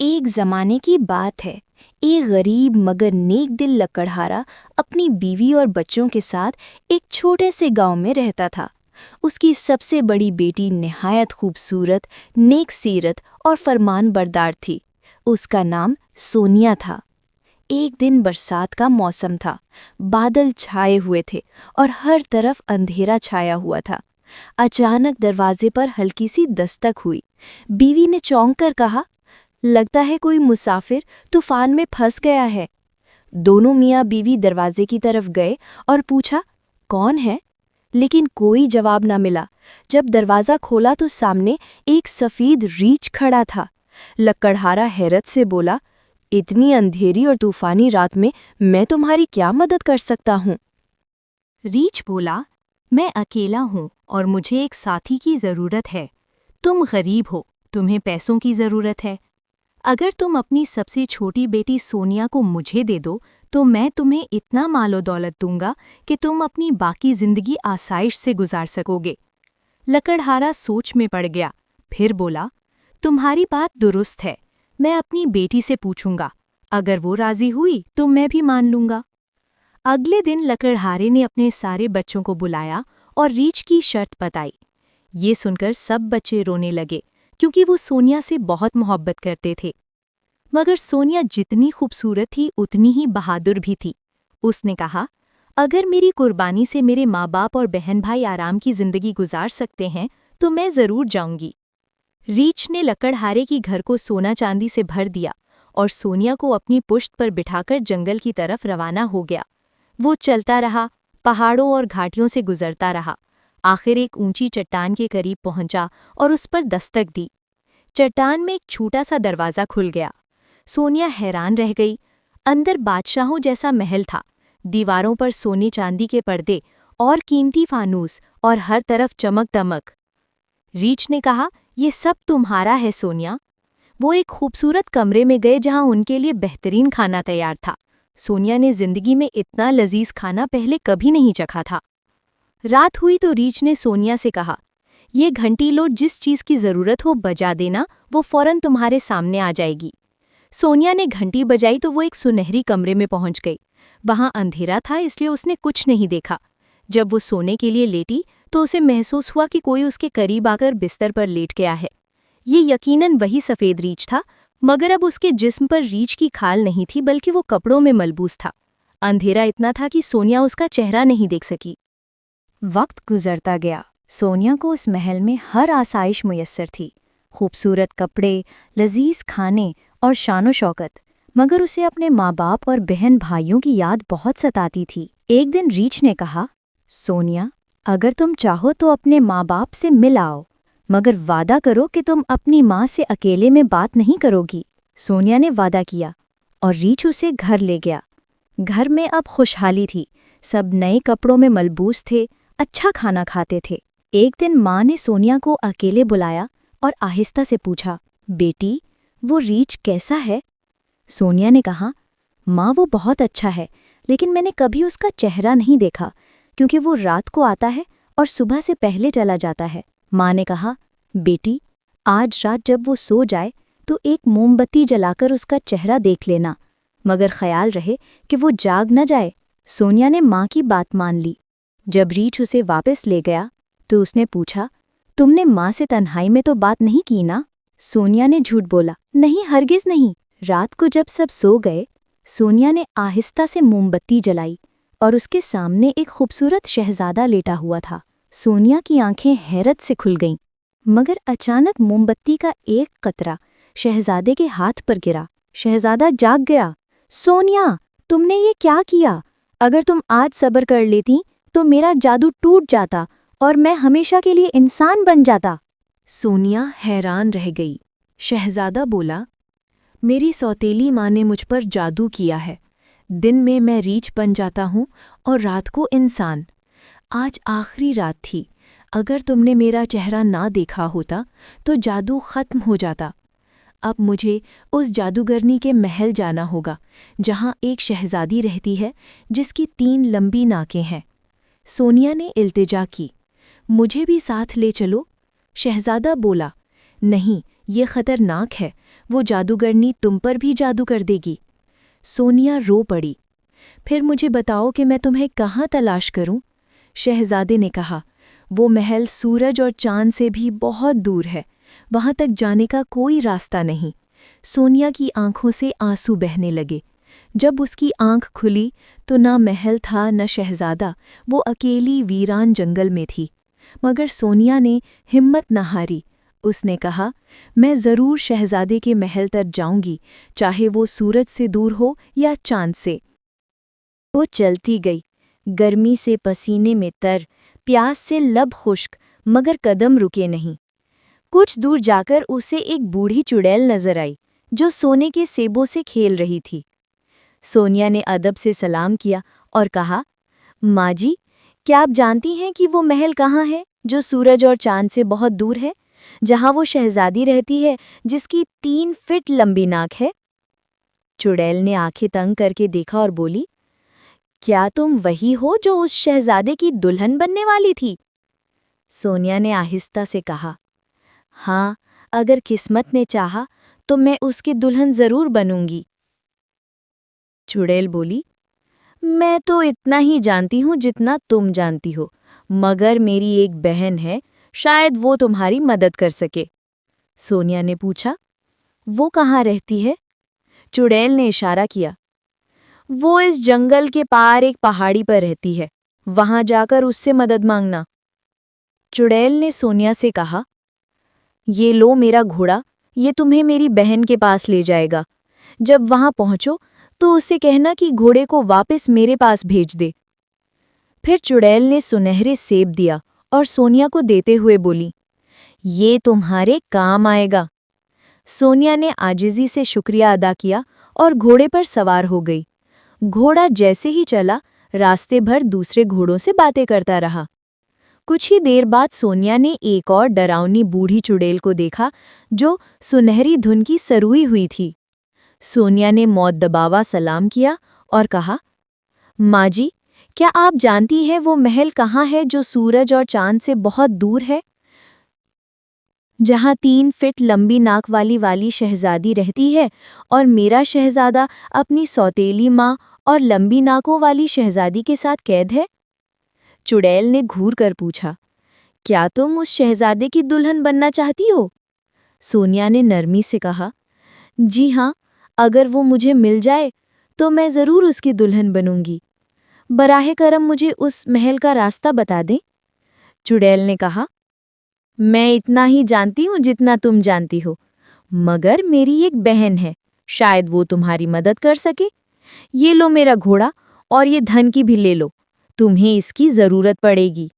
एक जमाने की बात है। एक गरीब मगर नेक दिल लकड़हारा अपनी बीवी और बच्चों के साथ एक छोटे से गांव में रहता था। उसकी सबसे बड़ी बेटी निहायत खूबसूरत, नेक सीरत और फरमान बरदार थी। उसका नाम सोनिया था। एक दिन बरसात का मौसम था। बादल छाए हुए थे और हर तरफ अंधेरा छाया हुआ था। अचानक दरवाजे पर हल्की सी दस्तक हुई। बीवी ने चौंक कर कहा, लगता है कोई मुसाफिर तूफान में फंस गया है। दोनों मियाँ बीवी दरवाजे की तरफ गए और पूछा, कौन है? लेकिन कोई जवाब न मिला। जब दरवाज़ा खोला तो सामने एक सफ़ेद रीछ खड़ा था। लकड़हारा हैरत से बोला, इतनी अंधेरी और तूफानी रात में मैं तुम्हारी क्या मदद कर सकता हूँ? रीछ बोला, मैं अकेला हूँ और मुझे एक साथी की ज़रूरत है। तुम गरीब हो, तुम्हें पैसों की ज़रूरत है। अगर तुम अपनी सबसे छोटी बेटी सोनिया को मुझे दे दो तो मैं तुम्हें इतना मालो दौलत दूंगा कि तुम अपनी बाकी ज़िंदगी आसाइश से गुजार सकोगे। लकड़हारा सोच में पड़ गया, फिर बोला, तुम्हारी बात दुरुस्त है, मैं अपनी बेटी से पूछूंगा। अगर वो राज़ी हुई तो मैं भी मान लूंगा। अगले दिन लकड़हारे ने अपने सारे बच्चों को बुलाया और रीछ की शर्त बताई। ये सुनकर सब बच्चे रोने लगे, क्योंकि वो सोनिया से बहुत मोहब्बत करते थे। मगर सोनिया जितनी खूबसूरत थी उतनी ही बहादुर भी थी। उसने कहा, अगर मेरी कुर्बानी से मेरे माँ बाप और बहन भाई आराम की जिंदगी गुजार सकते हैं तो मैं ज़रूर जाऊंगी। रीछ ने लकड़हारे की घर को सोना चांदी से भर दिया और सोनिया को अपनी पुश्त पर बिठाकर जंगल की तरफ रवाना हो गया। वो चलता रहा, पहाड़ों और घाटियों से गुजरता रहा। आखिर एक ऊंची चट्टान के करीब पहुंचा और उस पर दस्तक दी। चट्टान में एक छोटा सा दरवाज़ा खुल गया। सोनिया हैरान रह गई। अंदर बादशाहों जैसा महल था। दीवारों पर सोने चांदी के पर्दे और कीमती फानूस और हर तरफ चमक दमक। रीछ ने कहा, ये सब तुम्हारा है सोनिया। वो एक खूबसूरत कमरे में गए जहां उनके लिए बेहतरीन खाना तैयार था। सोनिया ने जिंदगी में इतना लजीज खाना पहले कभी नहीं चखा था। रात हुई तो रीछ ने सोनिया से कहा, ये घंटी लो, जिस चीज़ की ज़रूरत हो बजा देना, वो फौरन तुम्हारे सामने आ जाएगी। सोनिया ने घंटी बजाई तो वो एक सुनहरी कमरे में पहुंच गई। वहां अंधेरा था, इसलिए उसने कुछ नहीं देखा। जब वो सोने के लिए लेटी तो उसे महसूस हुआ कि कोई उसके करीब आकर बिस्तर पर लेट गया है। ये यकीनन वही सफ़ेद रीछ था, मगर अब उसके जिस्म पर रीछ की खाल नहीं थी, बल्कि वो कपड़ों में मलबूस था। अंधेरा इतना था कि सोनिया उसका चेहरा नहीं देख सकी। वक्त गुजरता गया। सोनिया को उस महल में हर आसाइश मुयस्सर थी, खूबसूरत कपड़े, लजीज खाने और शानो शौकत। मगर उसे अपने माँ बाप और बहन भाइयों की याद बहुत सताती थी। एक दिन रीछ ने कहा, सोनिया, अगर तुम चाहो तो अपने माँ बाप से मिल आओ, मगर वादा करो कि तुम अपनी माँ से अकेले में बात नहीं करोगी। सोनिया ने वादा किया और रीछ उसे घर ले गया। घर में अब खुशहाली थी। सब नए कपड़ों में मलबूस थे, अच्छा खाना खाते थे। एक दिन माँ ने सोनिया को अकेले बुलाया और आहिस्ता से पूछा, बेटी, वो रीछ कैसा है? सोनिया ने कहा, माँ, वो बहुत अच्छा है, लेकिन मैंने कभी उसका चेहरा नहीं देखा, क्योंकि वो रात को आता है और सुबह से पहले चला जाता है। माँ ने कहा, बेटी, आज रात जब वो सो जाए तो एक मोमबत्ती जलाकर उसका चेहरा देख लेना, मगर ख्याल रहे कि वो जाग न जाए। सोनिया ने माँ की बात मान ली। जब रीछ उसे वापस ले गया तो उसने पूछा, तुमने माँ से तन्हाई में तो बात नहीं की ना? सोनिया ने झूठ बोला, नहीं, हरगिज़ नहीं। रात को जब सब सो गए, सोनिया ने आहिस्ता से मोमबत्ती जलाई और उसके सामने एक खूबसूरत शहजादा लेटा हुआ था। सोनिया की आंखें हैरत से खुल गईं, मगर अचानक मोमबत्ती का एक कतरा शहजादे के हाथ पर गिरा। शहजादा जाग गया। सोनिया, तुमने ये क्या किया? अगर तुम आज सब्र कर लेती तो मेरा जादू टूट जाता और मैं हमेशा के लिए इंसान बन जाता। सोनिया हैरान रह गई। शहजादा बोला, मेरी सौतेली माँ ने मुझ पर जादू किया है। दिन में मैं रीछ बन जाता हूँ और रात को इंसान। आज आखिरी रात थी। अगर तुमने मेरा चेहरा ना देखा होता तो जादू ख़त्म हो जाता। अब मुझे उस जादूगरनी के महल जाना होगा, जहाँ एक शहजादी रहती है जिसकी 3 लंबी नाकें हैं। सोनिया ने इल्तिजा की, मुझे भी साथ ले चलो। शहजादा बोला, नहीं, ये ख़तरनाक है, वो जादूगरनी तुम पर भी जादू कर देगी। सोनिया रो पड़ी। फिर मुझे बताओ कि मैं तुम्हें कहाँ तलाश करूं? शहजादे ने कहा, वो महल सूरज और चांद से भी बहुत दूर है, वहां तक जाने का कोई रास्ता नहीं। सोनिया की आंखों से आंसू बहने लगे। जब उसकी आंख खुली तो ना महल था न शहजादा, वो अकेली वीरान जंगल में थी। मगर सोनिया ने हिम्मत न हारी। उसने कहा, मैं ज़रूर शहजादे के महल तक जाऊंगी, चाहे वो सूरज से दूर हो या चांद से। वो चलती गई, गर्मी से पसीने में तर, प्यास से लब खुश्क, मगर कदम रुके नहीं। कुछ दूर जाकर उसे एक बूढ़ी चुड़ैल नजर आई, जो सोने के सेबों से खेल रही थी। सोनिया ने अदब से सलाम किया और कहा, माँ जी, क्या आप जानती हैं कि वो महल कहाँ है जो सूरज और चांद से बहुत दूर है, जहाँ वो शहजादी रहती है जिसकी 3 फीट लंबी नाक है? चुड़ैल ने आंखें तंग करके देखा और बोली, क्या तुम वही हो जो उस शहजादे की दुल्हन बनने वाली थी? सोनिया ने आहिस्ता से कहा, हाँ, अगर किस्मत ने चाहा तो मैं उसकी दुल्हन जरूर बनूंगी। चुड़ैल बोली, मैं तो इतना ही जानती हूँ जितना तुम जानती हो, मगर मेरी एक बहन है, शायद वो तुम्हारी मदद कर सके। सोनिया ने पूछा, वो कहाँ रहती है? चुड़ैल ने इशारा किया, वो इस जंगल के पार एक पहाड़ी पर रहती है, वहां जाकर उससे मदद मांगना। चुड़ैल ने सोनिया से कहा, ये लो मेरा घोड़ा, ये तुम्हें मेरी बहन के पास ले जाएगा। जब वहां पहुंचो तो उससे कहना कि घोड़े को वापस मेरे पास भेज दे। फिर चुड़ैल ने सुनहरे सेब दिया और सोनिया को देते हुए बोली, ये तुम्हारे काम आएगा। सोनिया ने आजिज़ी से शुक्रिया अदा किया और घोड़े पर सवार हो गई। घोड़ा जैसे ही चला, रास्ते भर दूसरे घोड़ों से बातें करता रहा। कुछ ही देर बाद सोनिया ने एक और डरावनी बूढ़ी चुड़ैल को देखा, जो सुनहरी धुन की सरुई हुई थी। सोनिया ने मौत दबावा सलाम किया और कहा, माँ जी, क्या आप जानती हैं वो महल कहाँ है जो सूरज और चांद से बहुत दूर है, जहाँ 3 फीट लंबी नाक वाली शहजादी रहती है और मेरा शहजादा अपनी सौतेली माँ और लंबी नाकों वाली शहजादी के साथ कैद है? चुड़ैल ने घूर कर पूछा, क्या तुम उस शहजादे की दुल्हन बनना चाहती हो? सोनिया ने नरमी से कहा, जी हाँ, अगर वो मुझे मिल जाए तो मैं ज़रूर उसकी दुल्हन बनूंगी। बराहे करम मुझे उस महल का रास्ता बता दें। चुड़ैल ने कहा, मैं इतना ही जानती हूँ जितना तुम जानती हो, मगर मेरी एक बहन है, शायद वो तुम्हारी मदद कर सके। ये लो मेरा घोड़ा और ये धन की भी ले लो, तुम्हें इसकी ज़रूरत पड़ेगी।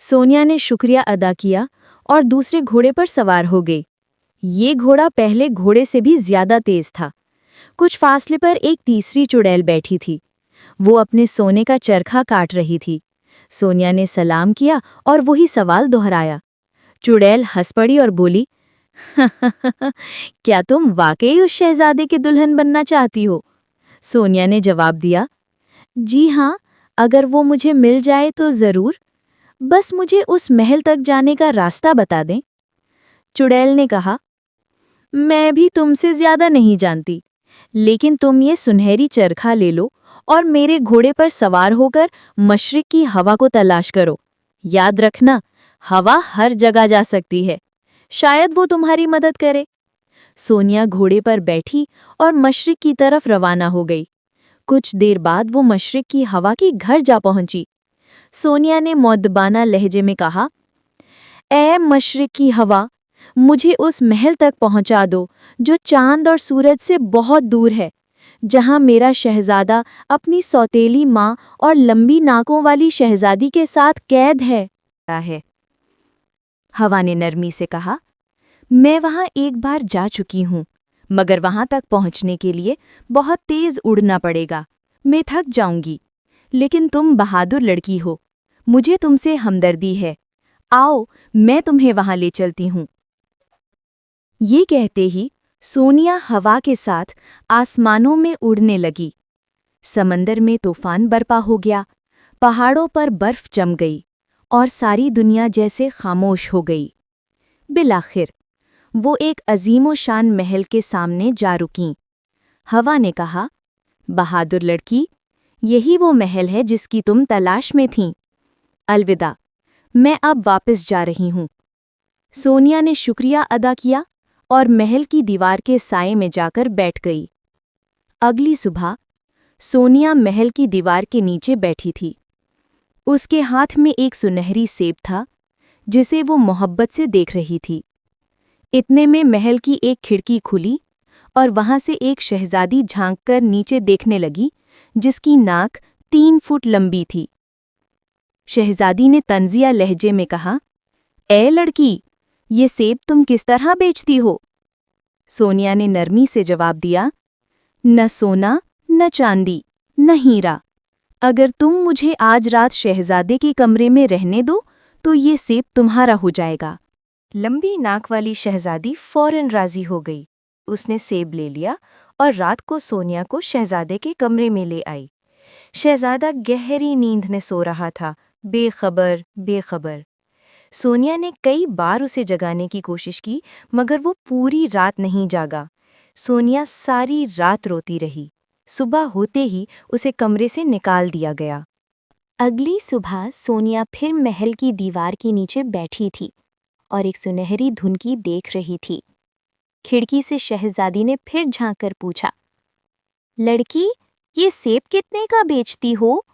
सोनिया ने शुक्रिया अदा किया और दूसरे घोड़े पर सवार हो गई। ये घोड़ा पहले घोड़े से भी ज्यादा तेज था। कुछ फासले पर एक तीसरी चुड़ैल बैठी थी। वो अपने सोने का चरखा काट रही थी। सोनिया ने सलाम किया और वही सवाल दोहराया। चुड़ैल हंस पड़ी और बोली, क्या तुम वाकई उस शहजादे की दुल्हन बनना चाहती हो? सोनिया ने जवाब दिया, जी हाँ, अगर वो मुझे मिल जाए तो ज़रूर। बस मुझे उस महल तक जाने का रास्ता बता दें। चुड़ैल ने कहा, मैं भी तुमसे ज्यादा नहीं जानती, लेकिन तुम ये सुनहरी चरखा ले लो और मेरे घोड़े पर सवार होकर मशरिक की हवा को तलाश करो। याद रखना, हवा हर जगह जा सकती है, शायद वो तुम्हारी मदद करे। सोनिया घोड़े पर बैठी और मशरिक की तरफ रवाना हो गई। कुछ देर बाद वो मशरिक की हवा के घर जा पहुंची। सोनिया ने मौदबाना लहजे में कहा, ऐ मशरिक की हवा, मुझे उस महल तक पहुंचा दो जो चांद और सूरज से बहुत दूर है, जहां मेरा शहजादा अपनी सौतेली माँ और लंबी नाकों वाली शहजादी के साथ कैद है। हवा ने नरमी से कहा, मैं वहां एक बार जा चुकी हूँ, मगर वहां तक पहुंचने के लिए बहुत तेज उड़ना पड़ेगा। मैं थक जाऊंगी, लेकिन तुम बहादुर लड़की हो, मुझे तुमसे हमदर्दी है। आओ, मैं तुम्हें वहां ले चलती हूँ। ये कहते ही सोनिया हवा के साथ आसमानों में उड़ने लगी। समंदर में तूफान बरपा हो गया, पहाड़ों पर बर्फ जम गई और सारी दुनिया जैसे खामोश हो गई। बिलाखिर वो एक अजीमो शान महल के सामने जा रुकीं। हवा ने कहा, बहादुर लड़की, यही वो महल है जिसकी तुम तलाश में थीं। अलविदा, मैं अब वापस जा रही हूँ। सोनिया ने शुक्रिया अदा किया और महल की दीवार के साए में जाकर बैठ गई। अगली सुबह सोनिया महल की दीवार के नीचे बैठी थी। उसके हाथ में एक सुनहरी सेब था, जिसे वो मोहब्बत से देख रही थी। इतने में महल की एक खिड़की खुली और वहां से एक शहजादी झांककर नीचे देखने लगी, जिसकी नाक 3 फुट लंबी थी। शहजादी ने तंजिया लहजे में कहा, ए लड़की, ये सेब तुम किस तरह बेचती हो? सोनिया ने नरमी से जवाब दिया, न सोना, न चांदी, न हीरा। अगर तुम मुझे आज रात शहजादे के कमरे में रहने दो तो ये सेब तुम्हारा हो जाएगा। लंबी नाक वाली शहजादी फौरन राजी हो गई। उसने सेब ले लिया और रात को सोनिया को शहजादे के कमरे में ले आई। शहजादा गहरी नींद में सो रहा था, बेखबर बेखबर। सोनिया ने कई बार उसे जगाने की कोशिश की, मगर वो पूरी रात नहीं जागा। सोनिया सारी रात रोती रही। सुबह होते ही उसे कमरे से निकाल दिया गया। अगली सुबह सोनिया फिर महल की दीवार के नीचे बैठी थी और एक सुनहरी धुनकी देख रही थी। खिड़की से शहजादी ने फिर झांककर पूछा, लड़की, ये सेब कितने का बेचती हो?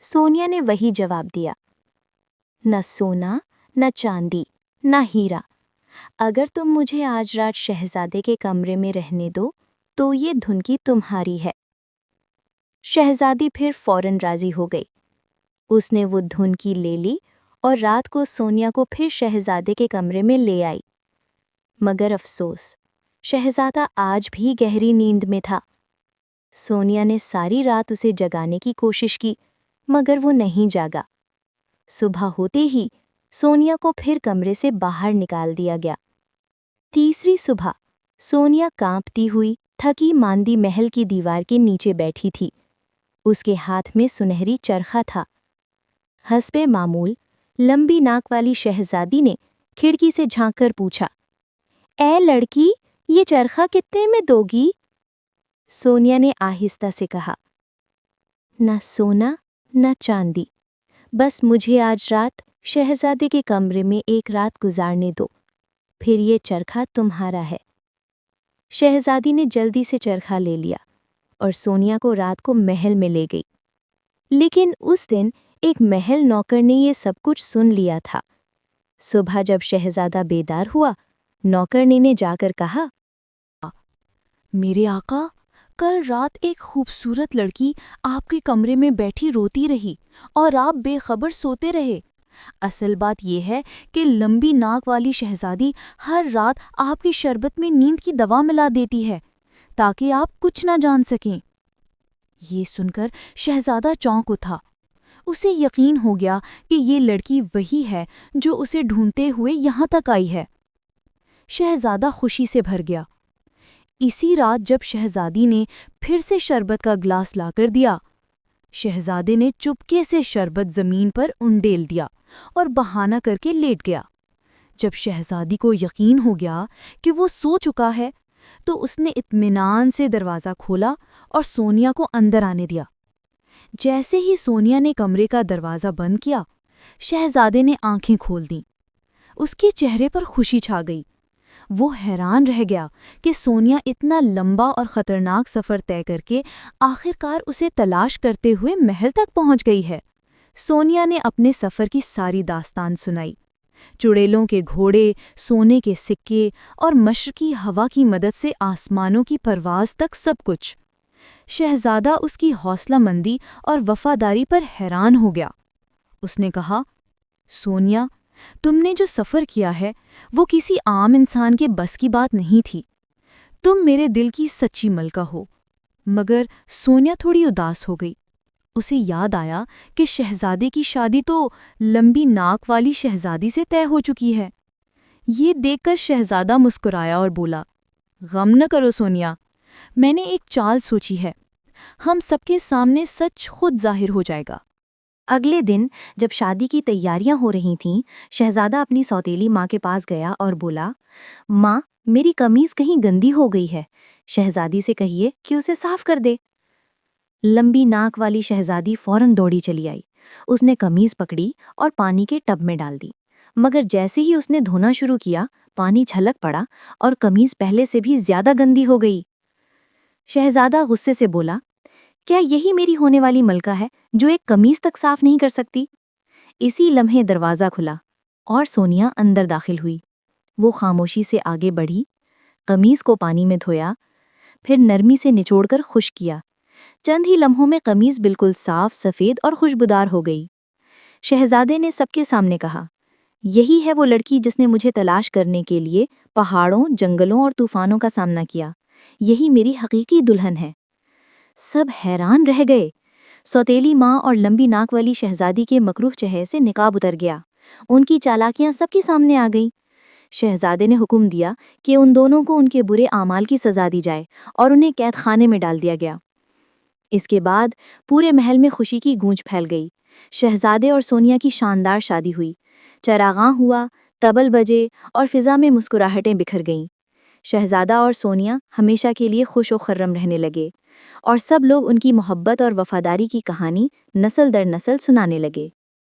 सोनिया ने वही जवाब दिया, न सोना, न चांदी, न हीरा। अगर तुम मुझे आज रात शहजादे के कमरे में रहने दो तो ये धुनकी तुम्हारी है। शहजादी फिर फौरन राजी हो गई। उसने वो धुनकी ले ली और रात को सोनिया को फिर शहजादे के कमरे में ले आई। मगर अफसोस, शहजादा आज भी गहरी नींद में था। सोनिया ने सारी रात उसे जगाने की कोशिश की, मगर वो नहीं जागा। सुबह होते ही सोनिया को फिर कमरे से बाहर निकाल दिया गया। तीसरी सुबह सोनिया कांपती हुई, थकी मांदी महल की दीवार के नीचे बैठी थी। उसके हाथ में सुनहरी चरखा था। हस्बे मामूल लंबी नाक वाली शहजादी ने खिड़की से झांककर पूछा, ए लड़की, ये चरखा कितने में दोगी? सोनिया ने आहिस्ता से कहा, न सोना, न चांदी, बस मुझे आज रात शहजादे के कमरे में एक रात गुजारने दो, फिर ये चरखा तुम्हारा है। शहजादी ने जल्दी से चरखा ले लिया और सोनिया को रात को महल में ले गई। लेकिन उस दिन एक महल नौकर ने ये सब कुछ सुन लिया था। सुबह जब शहजादा बेदार हुआ, नौकरनी ने जाकर कहा, मेरे आका, कल रात एक खूबसूरत लड़की आपके कमरे में बैठी रोती रही और आप बेखबर सोते रहे। असल बात यह है कि लंबी नाक वाली शहजादी हर रात आपकी शरबत में नींद की दवा मिला देती है ताकि आप कुछ ना जान सकें। ये सुनकर शहजादा चौंक उठा। उसे यकीन हो गया कि ये लड़की वही है जो उसे ढूंढते हुए यहाँ तक आई है। शहजादा खुशी से भर गया। इसी रात जब शहजादी ने फिर से शरबत का ग्लास लाकर दिया, शहजादे ने चुपके से शरबत जमीन पर उंडेल दिया और बहाना करके लेट गया। जब शहजादी को यकीन हो गया कि वो सो चुका है, तो उसने इत्मीनान से दरवाज़ा खोला और सोनिया को अंदर आने दिया। जैसे ही सोनिया ने कमरे का दरवाज़ा बंद किया, शहजादे ने आंखें खोल दीं। उसके चेहरे पर खुशी छा गई। वो हैरान रह गया कि सोनिया इतना लंबा और ख़तरनाक सफ़र तय करके आखिरकार उसे तलाश करते हुए महल तक पहुंच गई है। सोनिया ने अपने सफ़र की सारी दास्तान सुनाई। चुड़ैलों के घोड़े, सोने के सिक्के और मशरकी हवा की मदद से आसमानों की परवाज़ तक सब कुछ। शहजादा उसकी हौसलामंदी और वफ़ादारी पर हैरान हो गया। उसने कहा, सोनिया, तुमने जो सफ़र किया है वो किसी आम इंसान के बस की बात नहीं थी। तुम मेरे दिल की सच्ची मलका हो। मगर सोनिया थोड़ी उदास हो गई। उसे याद आया कि शहजादे की शादी तो लंबी नाक वाली शहजादी से तय हो चुकी है। ये देखकर शहजादा मुस्कुराया और बोला, गम न करो सोनिया, मैंने एक चाल सोची है। हम सबके सामने सच खुद जाहिर हो जाएगा। अगले दिन जब शादी की तैयारियां हो रही थीं, शहजादा अपनी सौतेली माँ के पास गया और बोला, माँ, मेरी कमीज कहीं गंदी हो गई है। शहजादी से कहिए कि उसे साफ कर दे। लंबी नाक वाली शहजादी फौरन दौड़ी चली आई। उसने कमीज पकड़ी और पानी के टब में डाल दी। मगर जैसे ही उसने धोना शुरू किया, पानी छलक पड़ा और कमीज पहले से भी ज्यादा गंदी हो गई। शहजादा गुस्से से बोला, क्या यही मेरी होने वाली मलका है जो एक कमीज तक साफ नहीं कर सकती? इसी लम्हे दरवाज़ा खुला और सोनिया अंदर दाखिल हुई। वो खामोशी से आगे बढ़ी, कमीज को पानी में धोया, फिर नरमी से निचोड़कर खुश्क किया। चंद ही लम्हों में कमीज बिल्कुल साफ, सफ़ेद और खुशबूदार हो गई। शहजादे ने सबके सामने कहा, यही है वो लड़की जिसने मुझे तलाश करने के लिए पहाड़ों, जंगलों और तूफानों का सामना किया। यही मेरी हकीकी दुल्हन है। सब हैरान रह गए। सौतेली माँ और लंबी नाक वाली शहजादी के मकरूह चेहरे से निकाब उतर गया। उनकी चालाकियां सबके सामने आ गईं। शहजादे ने हुक्म दिया कि उन दोनों को उनके बुरे आमाल की सजा दी जाए और उन्हें कैद खाने में डाल दिया गया। इसके बाद पूरे महल में खुशी की गूंज फैल गई। शहजादे और सोनिया की शानदार शादी हुई। चरागां हुआ, तबल बजे और फिजा में मुस्कुराहटें बिखर गईं। शहजादा और सोनिया हमेशा के लिए खुश व खर्रम रहने लगे और सब लोग उनकी मोहब्बत और वफादारी की कहानी नस्ल दर नस्ल सुनाने लगे।